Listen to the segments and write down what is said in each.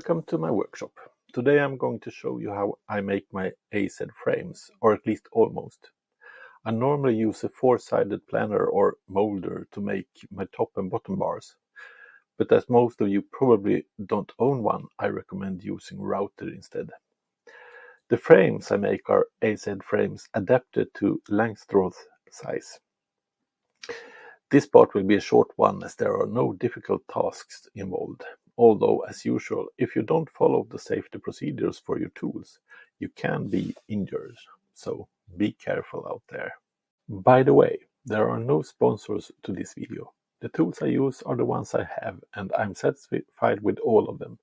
Welcome to my workshop. Today I'm going to show you how I make my AZ frames, or at least almost. I normally use a 4-sided planer or molder to make my top and bottom bars, but as most of you probably don't own one, I recommend using router instead. The frames I make are AZ frames adapted to Langstroth size. This part will be a short one as there are no difficult tasks involved. Although, as usual, if you don't follow the safety procedures for your tools, you can be injured, so be careful out there. By the way, there are no sponsors to this video. The tools I use are the ones I have, and I'm satisfied with all of them.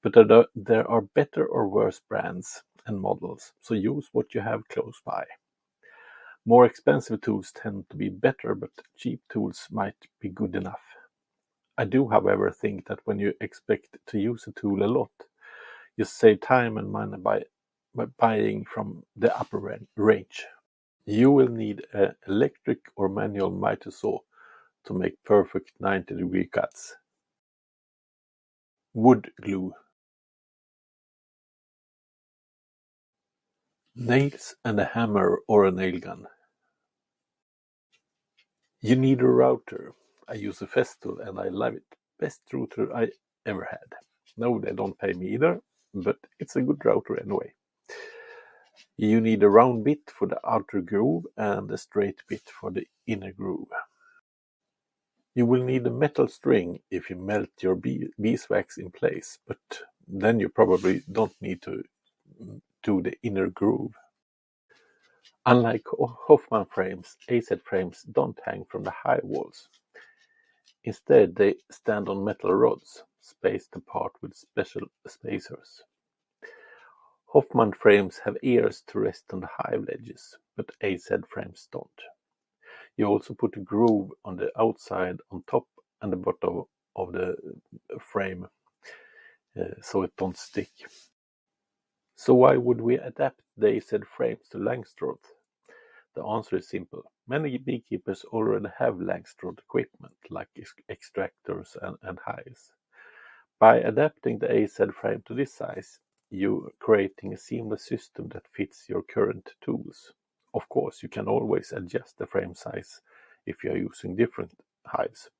But there are better or worse brands and models, so use what you have close by. More expensive tools tend to be better, but cheap tools might be good enough. I do, however, think that when you expect to use a tool a lot, you save time and money by buying from the upper range. You will need an electric or manual miter saw to make perfect 90-degree cuts. Wood glue. Nails and a hammer or a nail gun. You need a router. I use a Festool and I love it. Best router I ever had. No, they don't pay me either, but it's a good router anyway. You need a round bit for the outer groove and a straight bit for the inner groove. You will need a metal string if you melt your beeswax in place, but then you probably don't need to do the inner groove. Unlike Hoffman frames, AZ frames don't hang from the Hive walls. Instead, they stand on metal rods, spaced apart with special spacers. Hoffman frames have ears to rest on the Hive ledges, but AZ frames don't. You also put a groove on the outside, on top and the bottom of the frame, so it don't stick. So why would we adapt the AZ frames to Langstroth? The answer is simple. Many beekeepers already have Langstroth equipment, like extractors and hives. By adapting the AZ frame to this size, you're creating a seamless system that fits your current tools. Of course, you can always adjust the frame size if you're using different hives.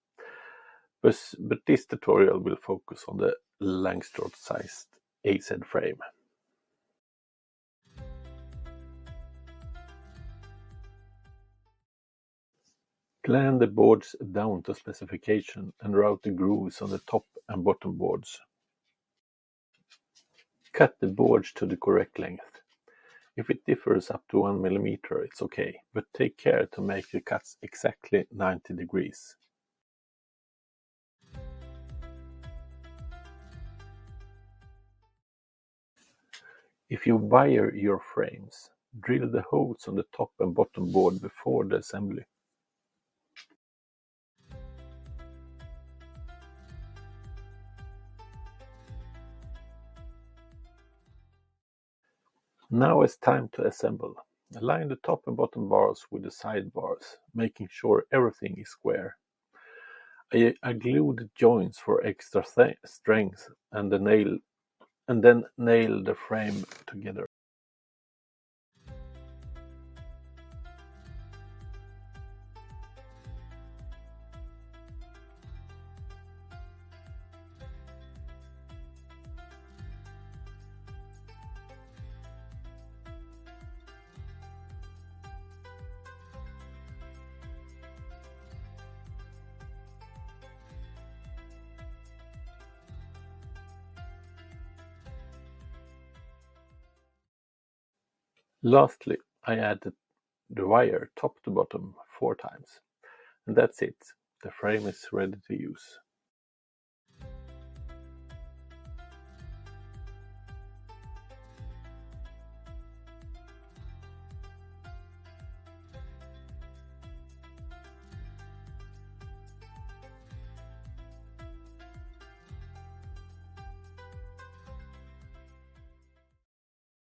But this tutorial will focus on the Langstroth-sized AZ frame. Plan the boards down to specification and route the grooves on the top and bottom boards. Cut the boards to the correct length. If it differs up to 1 mm, it's okay, but take care to make the cuts exactly 90 degrees. If you wire your frames, drill the holes on the top and bottom board before the assembly. Now it's time to assemble. Align the top and bottom bars with the side bars, making sure everything is square. I glued the joints for extra strength and then nail the frame together. Lastly, I added the wire top to bottom 4 times. And that's it. The frame is ready to use.